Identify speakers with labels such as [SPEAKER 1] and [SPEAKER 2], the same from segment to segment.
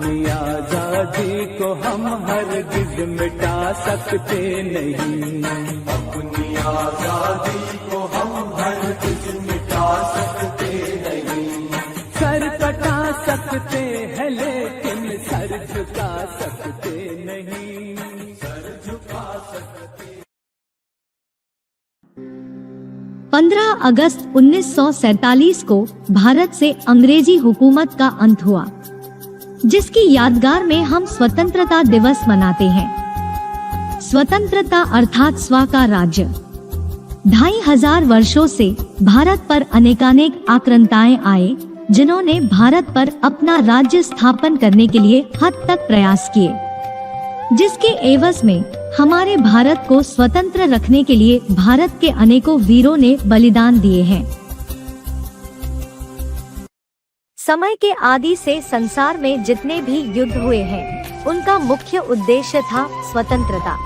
[SPEAKER 1] अपनी आजादी को हम हरगिज मिटा सकते नहीं, अपनी आजादी को हम हरगिज मिटा सकते नहीं। सर कटा सकते हैं लेकिन सर झुका सकते नहीं, सर झुका सकते।
[SPEAKER 2] 15 अगस्त 1947 को भारत से अंग्रेजी हुकूमत का अंत हुआ, जिसकी यादगार में हम स्वतंत्रता दिवस मनाते हैं। स्वतंत्रता अर्थात स्व का राज्य। 2500 वर्षों से भारत पर अनेकानेक आक्रांताएं आए, जिन्होंने भारत पर अपना राज्य स्थापन करने के लिए हद तक प्रयास किए, जिसके एवज में हमारे भारत को स्वतंत्र रखने के लिए भारत के अनेकों वीरों ने बलिदान दिए हैं। समय के आदि से संसार में जितने भी युद्ध हुए हैं, उनका मुख्य उद्देश्य था स्वतंत्रता।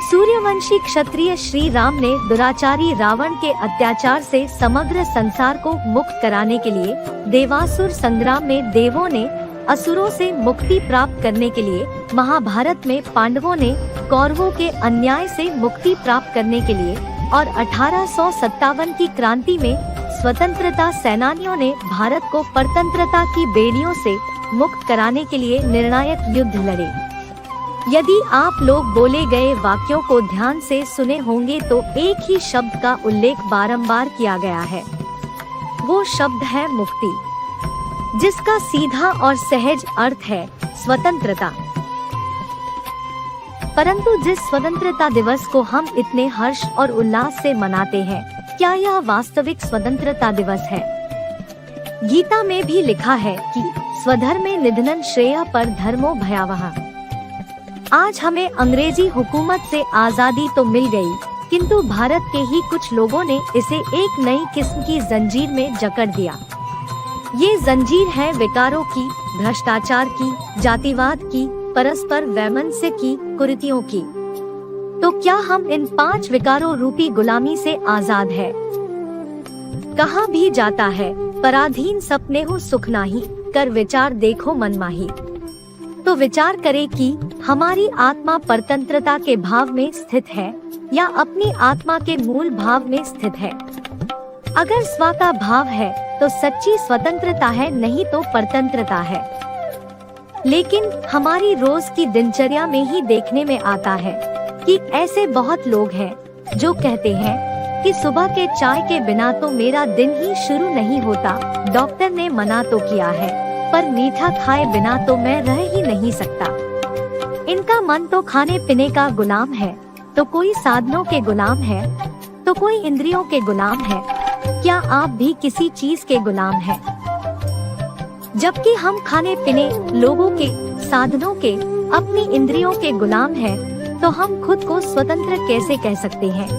[SPEAKER 2] सूर्यवंशी क्षत्रिय श्री राम ने दुराचारी रावण के अत्याचार से समग्र संसार को मुक्त कराने के लिए देवासुर संग्राम में देवों ने असुरों से मुक्ति प्राप्त करने के लिए, महाभारत में पांडवों ने कौरवों के अन्याय से मुक्ति प्राप्त करने के लिए और 1857 की क्रांति में स्वतंत्रता सेनानियों ने भारत को परतंत्रता की बेड़ियों से मुक्त कराने के लिए निर्णायक युद्ध लड़े। यदि आप लोग बोले गए वाक्यों को ध्यान से सुने होंगे तो एक ही शब्द का उल्लेख बारंबार किया गया है। वो शब्द है मुक्ति, जिसका सीधा और सहज अर्थ है स्वतंत्रता। परंतु जिस स्वतंत्रता दिवस को हम इतने हर्ष और उल्लास से मनाते हैं, क्या यह वास्तविक स्वतंत्रता दिवस है? गीता में भी लिखा है कि स्वधर्मे निधनं श्रेयः पर धर्मो भयावह। आज हमें अंग्रेजी हुकूमत से आजादी तो मिल गई, किंतु भारत के ही कुछ लोगों ने इसे एक नई किस्म की जंजीर में जकड़ दिया। ये जंजीर है विकारों की, भ्रष्टाचार की, जातिवाद की, परस्पर वैमनस्य की, कुरीतियों की। तो क्या हम इन 5 विकारों रूपी गुलामी से आजाद है? कहा भी जाता है, पराधीन सपने हो सुख नाही, कर विचार देखो मन माही। तो विचार करें कि हमारी आत्मा परतंत्रता के भाव में स्थित है या अपनी आत्मा के मूल भाव में स्थित है। अगर स्व का भाव है तो सच्ची स्वतंत्रता है, नहीं तो परतंत्रता है। लेकिन हमारी रोज की दिनचर्या में ही देखने में आता है कि ऐसे बहुत लोग हैं जो कहते हैं कि सुबह के चाय के बिना तो मेरा दिन ही शुरू नहीं होता। डॉक्टर ने मना तो किया है, पर मीठा खाए बिना तो मैं रह ही नहीं सकता। इनका मन तो खाने पीने का गुलाम है, तो कोई साधनों के गुलाम है, तो कोई इंद्रियों के गुलाम है। क्या आप भी किसी चीज के गुलाम हैं? जबकि हम खाने पीने, लोगों के, साधनों के, अपनी इंद्रियों के गुलाम हैं, तो हम खुद को स्वतंत्र कैसे कह सकते हैं?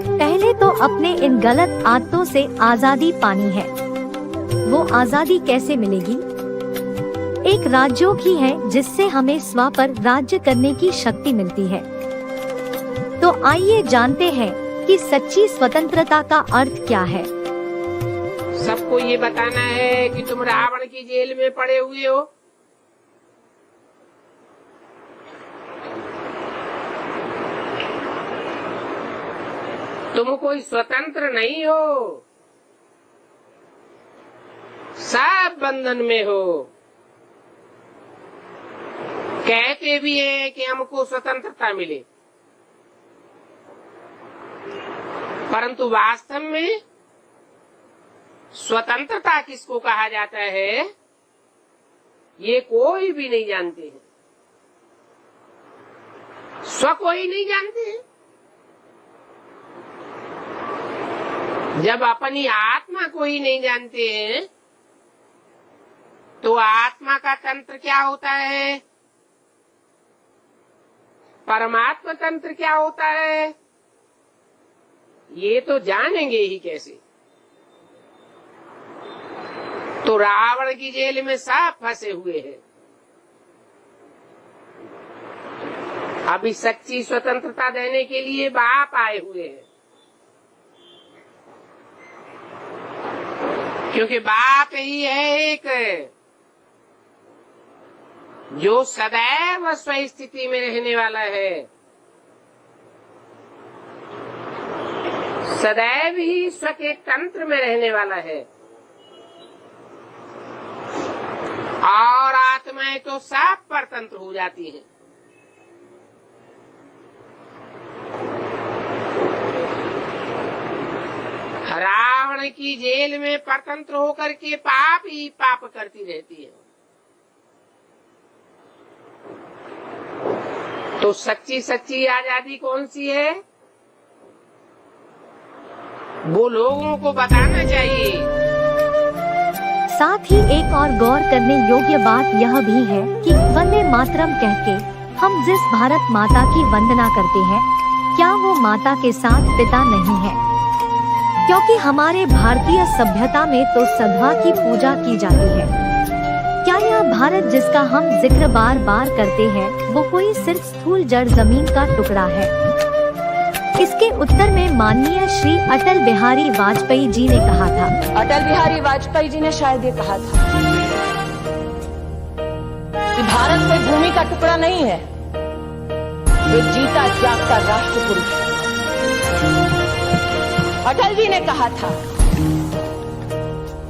[SPEAKER 2] पहले तो अपने इन गलत आदतों से आजादी पानी है। वो आजादी कैसे मिलेगी? एक राज्यों की है, जिससे हमें स्व पर राज्य करने की शक्ति मिलती है। तो आइए जानते हैं कि सच्ची स्वतंत्रता का अर्थ क्या है।
[SPEAKER 3] सबको ये बताना है कि तुम रावण की जेल में पड़े हुए हो। तुम कोई स्वतंत्र नहीं हो, सब बंधन में हो। कहते भी हैं कि हमको स्वतंत्रता मिले, परंतु वास्तव में स्वतंत्रता किसको कहा जाता है, ये कोई भी नहीं जानते हैं। स्व को ही नहीं जानते हैं। जब अपनी आत्मा को ही नहीं जानते हैं, तो आत्मा का तंत्र क्या होता है, परमात्मा तंत्र क्या होता है, ये तो जानेंगे ही कैसे। तो रावण की जेल में सब फंसे हुए हैं। अभी सच्ची स्वतंत्रता देने के लिए बाप आए हुए हैं, क्योंकि बाप ही है एक जो सदैव स्व स्थिति में रहने वाला है, सदैव ही स्व के तंत्र में रहने वाला है, और आत्माएं तो सब परतंत्र हो जाती हैं। रावण की जेल में परतंत्र होकर के पाप ही पाप करती रहती है। तो सच्ची सच्ची आजादी कौन सी है, वो लोगों को बताना चाहिए।
[SPEAKER 2] साथ ही एक और गौर करने योग्य बात यह भी है कि वंदे मातरम कह के हम जिस भारत माता की वंदना करते हैं, क्या वो माता के साथ पिता नहीं है? क्योंकि हमारे भारतीय सभ्यता में तो सधवा की पूजा की जाती है। क्या यह भारत जिसका हम जिक्र बार बार करते हैं वो कोई सिर्फ स्थूल जड़ जमीन का टुकड़ा है? इसके उत्तर में माननीय श्री अटल बिहारी वाजपेयी जी ने कहा था।
[SPEAKER 4] अटल बिहारी वाजपेयी जी ने शायद ये कहा था कि भारत कोई भूमि का टुकड़ा नहीं है, ये जीता जागता राष्ट्र पुरुष है। अटल जी ने कहा था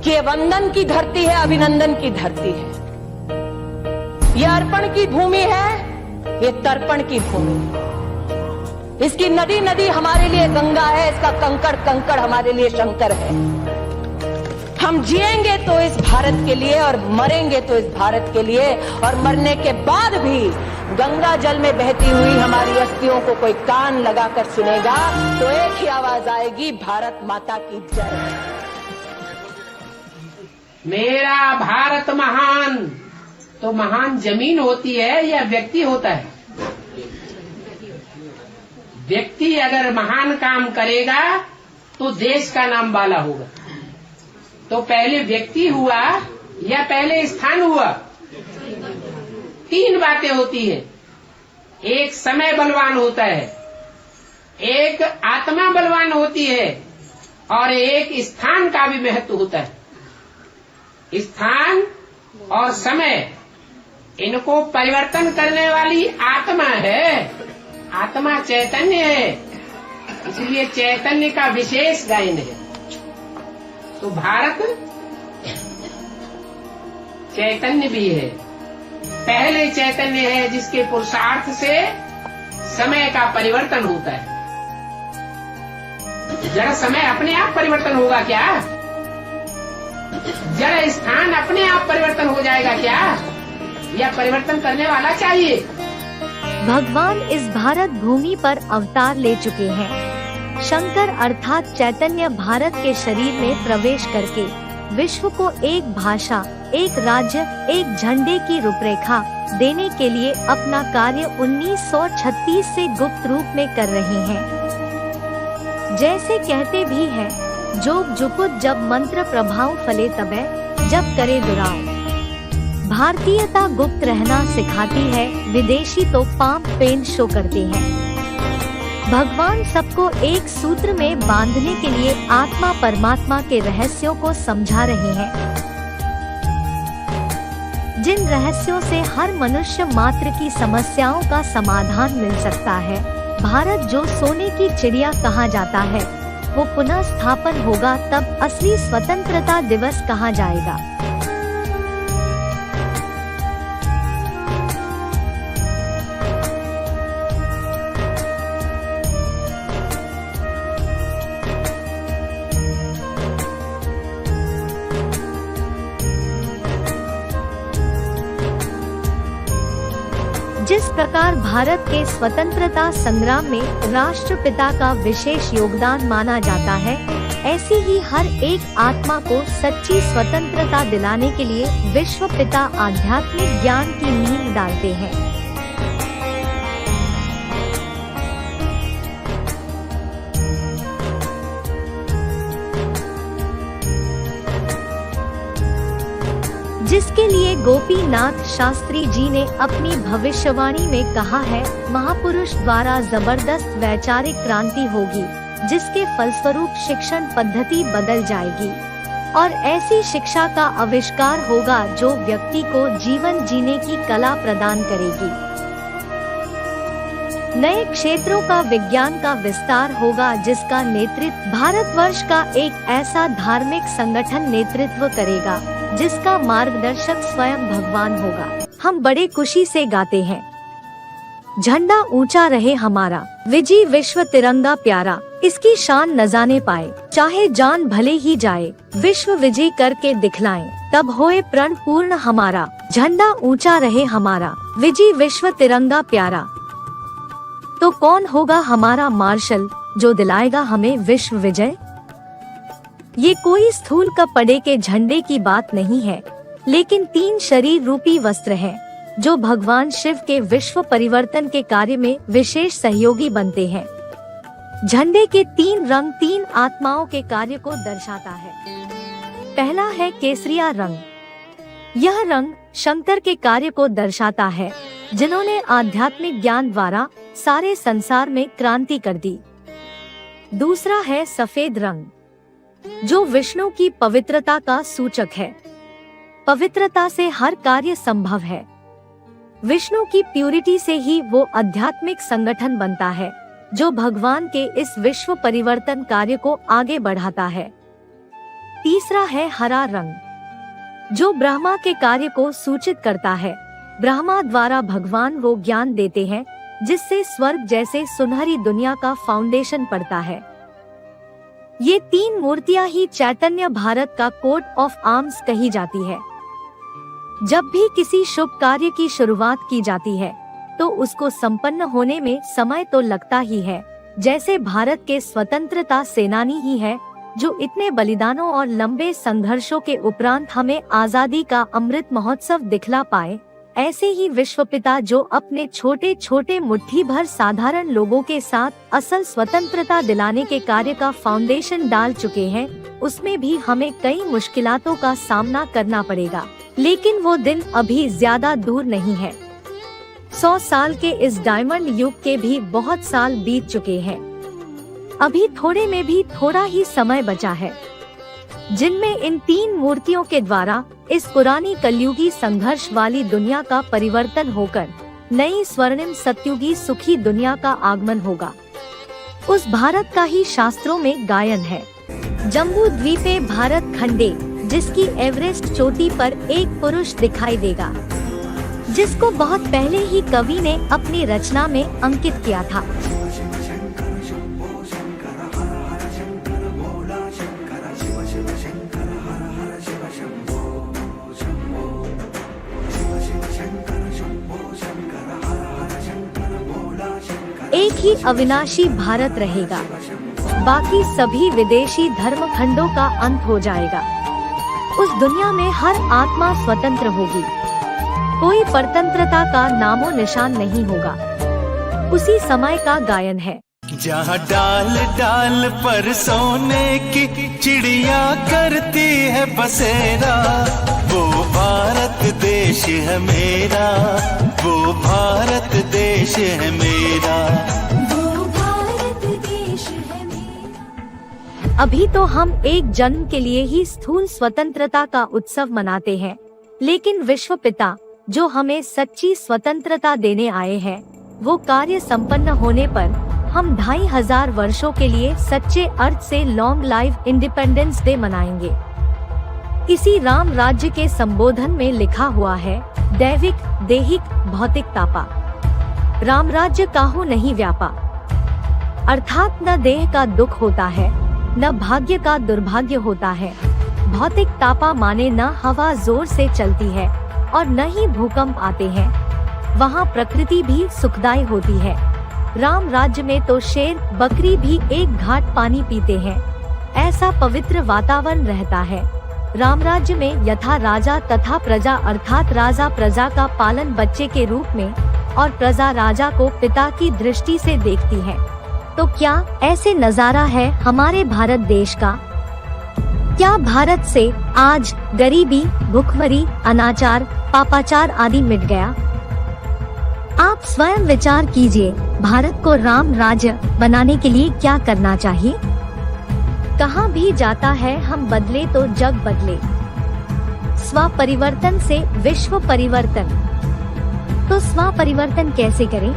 [SPEAKER 4] कि ये वंदन की धरती है, अभिनंदन की धरती है, ये अर्पण की भूमि है, ये तर्पण की भूमि है। इसकी नदी नदी हमारे लिए गंगा है, इसका कंकड़ कंकड़ हमारे लिए शंकर है। हम जिएंगे तो इस भारत के लिए और मरेंगे तो इस भारत के लिए, और मरने के बाद भी गंगा जल में बहती हुई हमारी अस्थियों को कोई कान लगाकर सुनेगा तो एक ही आवाज आएगी, भारत माता की जय।
[SPEAKER 3] मेरा भारत महान, तो महान जमीन होती है या व्यक्ति होता है? व्यक्ति अगर महान काम करेगा तो देश का नाम वाला होगा। तो पहले व्यक्ति हुआ या पहले स्थान हुआ? तीन बातें होती है। एक समय बलवान होता है, एक आत्मा बलवान होती है, और एक स्थान का भी महत्व होता है। स्थान और समय, इनको परिवर्तन करने वाली आत्मा है। आत्मा चैतन्य है, इसलिए चैतन्य का विशेष गायन है। तो भारत चैतन्य भी है, पहले चैतन्य है जिसके पुरुषार्थ से समय का परिवर्तन होता है। जरा समय अपने आप परिवर्तन होगा क्या? जरा स्थान अपने आप परिवर्तन हो जाएगा क्या? या परिवर्तन करने वाला चाहिए?
[SPEAKER 2] भगवान इस भारत भूमि पर अवतार ले चुके हैं। शंकर अर्थात चैतन्य भारत के शरीर में प्रवेश करके विश्व को एक भाषा, एक राज्य, एक झंडे की रूपरेखा देने के लिए अपना कार्य 1936 से गुप्त रूप में कर रहे हैं। जैसे कहते भी हैं, जोग जुकुत जब मंत्र प्रभाव फले तबे, जब करे दुराव। भारतीयता गुप्त रहना सिखाती है, विदेशी तो पाम पेन शो करते हैं। भगवान सबको एक सूत्र में बांधने के लिए आत्मा परमात्मा के रहस्यों को समझा रहे हैं, जिन रहस्यों से हर मनुष्य मात्र की समस्याओं का समाधान मिल सकता है। भारत जो सोने की चिड़िया कहा जाता है, वो पुनः स्थापन होगा तब असली स्वतंत्रता दिवस कहा जाएगा। जिस प्रकार भारत के स्वतंत्रता संग्राम में राष्ट्रपिता का विशेष योगदान माना जाता है, ऐसी ही हर एक आत्मा को सच्ची स्वतंत्रता दिलाने के लिए विश्व पिता आध्यात्मिक ज्ञान की नींव डालते हैं। जिसके लिए गोपीनाथ शास्त्री जी ने अपनी भविष्यवाणी में कहा है, महापुरुष द्वारा जबरदस्त वैचारिक क्रांति होगी, जिसके फलस्वरूप शिक्षण पद्धति बदल जाएगी और ऐसी शिक्षा का आविष्कार होगा जो व्यक्ति को जीवन जीने की कला प्रदान करेगी। नए क्षेत्रों का विज्ञान का विस्तार होगा जिसका नेतृत्व भारतवर्ष का एक ऐसा धार्मिक संगठन नेतृत्व करेगा जिसका मार्गदर्शक स्वयं भगवान होगा। हम बड़े खुशी से गाते हैं, झंडा ऊंचा रहे हमारा, विजय विश्व तिरंगा प्यारा, इसकी शान न जाने पाए, चाहे जान भले ही जाए, विश्व विजय करके दिखलाएं, तब होए प्रण पूर्ण हमारा, झंडा ऊंचा रहे हमारा, विजय विश्व तिरंगा प्यारा। तो कौन होगा हमारा मार्शल जो दिलाएगा हमें विश्व विजय? ये कोई स्थूल कपड़े के झंडे की बात नहीं है, लेकिन 3 शरीर रूपी वस्त्र है जो भगवान शिव के विश्व परिवर्तन के कार्य में विशेष सहयोगी बनते हैं। झंडे के 3 रंग 3 आत्माओं के कार्य को दर्शाता है। पहला है केसरिया रंग। यह रंग शंकर के कार्य को दर्शाता है जिन्होंने आध्यात्मिक ज्ञान द्वारा सारे संसार में क्रांति कर दी। दूसरा है सफेद रंग जो विष्णु की पवित्रता का सूचक है। पवित्रता से हर कार्य संभव है। विष्णु की प्यूरिटी से ही वो आध्यात्मिक संगठन बनता है जो भगवान के इस विश्व परिवर्तन कार्य को आगे बढ़ाता है। तीसरा है हरा रंग जो ब्रह्मा के कार्य को सूचित करता है। ब्रह्मा द्वारा भगवान वो ज्ञान देते हैं जिससे स्वर्ग जैसे सुनहरी दुनिया का फाउंडेशन पड़ता है। ये 3 मूर्तियां ही चैतन्य भारत का कोट ऑफ आर्म्स कही जाती है। जब भी किसी शुभ कार्य की शुरुआत की जाती है तो उसको संपन्न होने में समय तो लगता ही है। जैसे भारत के स्वतंत्रता सेनानी ही है जो इतने बलिदानों और लंबे संघर्षों के उपरांत हमें आजादी का अमृत महोत्सव दिखला पाए, ऐसे ही विश्वपिता जो अपने छोटे छोटे मुट्ठी भर साधारण लोगों के साथ असल स्वतंत्रता दिलाने के कार्य का फाउंडेशन डाल चुके हैं, उसमें भी हमें कई मुश्किलातों का सामना करना पड़ेगा। लेकिन वो दिन अभी ज्यादा दूर नहीं है। 100 साल के इस डायमंड युग के भी बहुत साल बीत चुके हैं। अभी थोड़े में भी थोड़ा ही समय बचा है जिनमें इन 3 मूर्तियों के द्वारा इस पुरानी कलयुगी संघर्ष वाली दुनिया का परिवर्तन होकर नई स्वर्णिम सतयुगी सुखी दुनिया का आगमन होगा। उस भारत का ही शास्त्रों में गायन है। जम्बू द्वीपे भारत खंडे, जिसकी एवरेस्ट चोटी पर एक पुरुष दिखाई देगा जिसको बहुत पहले ही कवि ने अपनी रचना में अंकित किया था। एक ही अविनाशी भारत रहेगा, बाकी सभी विदेशी धर्मखंडों का अंत हो जाएगा। उस दुनिया में हर आत्मा स्वतंत्र होगी, कोई परतंत्रता का नामो निशान नहीं होगा। उसी समय का गायन है।
[SPEAKER 1] जहाँ डाल डाल पर सोने की चिड़िया करती है बसेरा, वो भारत देश है मेरा, वो भारत देश है मेरा, वो भारत देश है मेरा।
[SPEAKER 2] अभी तो हम एक जन्म के लिए ही स्थूल स्वतंत्रता का उत्सव मनाते हैं, लेकिन विश्व पिता जो हमें सच्ची स्वतंत्रता देने आए हैं, वो कार्य संपन्न होने पर हम 2500 वर्षों के लिए सच्चे अर्थ से लॉन्ग लाइफ इंडिपेंडेंस डे मनाएंगे। इसी राम राज्य के संबोधन में लिखा हुआ है, दैविक देहिक भौतिक तापा, राम राज्य काहू नहीं व्यापा। अर्थात न देह का दुख होता है, न भाग्य का दुर्भाग्य होता है। भौतिक तापा माने न हवा जोर से चलती है और न ही भूकंप आते हैं। वहाँ प्रकृति भी सुखदायी होती है। राम राज्य में तो शेर बकरी भी एक घाट पानी पीते हैं। ऐसा पवित्र वातावरण रहता है। राम राज्य में यथा राजा तथा प्रजा, अर्थात राजा प्रजा का पालन बच्चे के रूप में और प्रजा राजा को पिता की दृष्टि से देखती है। तो क्या ऐसे नजारा है हमारे भारत देश का? क्या भारत से आज गरीबी, भुखमरी, अनाचार, पापाचार आदि मिट गया? आप स्वयं विचार कीजिए, भारत को राम राज्य बनाने के लिए क्या करना चाहिए? कहाँ भी जाता है हम बदले तो जग बदले। स्व परिवर्तन से विश्व परिवर्तन। तो स्व परिवर्तन कैसे करें?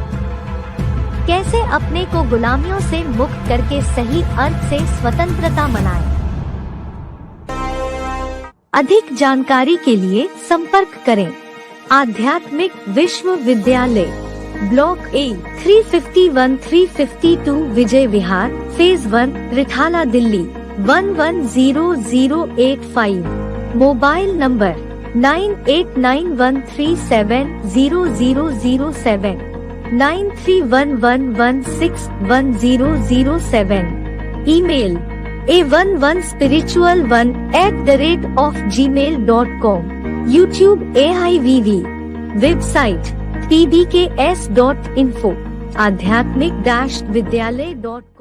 [SPEAKER 2] कैसे अपने को गुलामियों से मुक्त करके सही अर्थ से स्वतंत्रता मनाएं? अधिक जानकारी के लिए संपर्क करें आध्यात्मिक विश्वविद्यालय, ब्लॉक ए 351-352 विजय विहार, phase 1, Rithala, Delhi 110085। Mobile number 9891370007, 9311161007। Email a11spiritual1@gmail.com। YouTube AIVV। Website tbks.info। आध्यात्मिक-विद्यालय.com।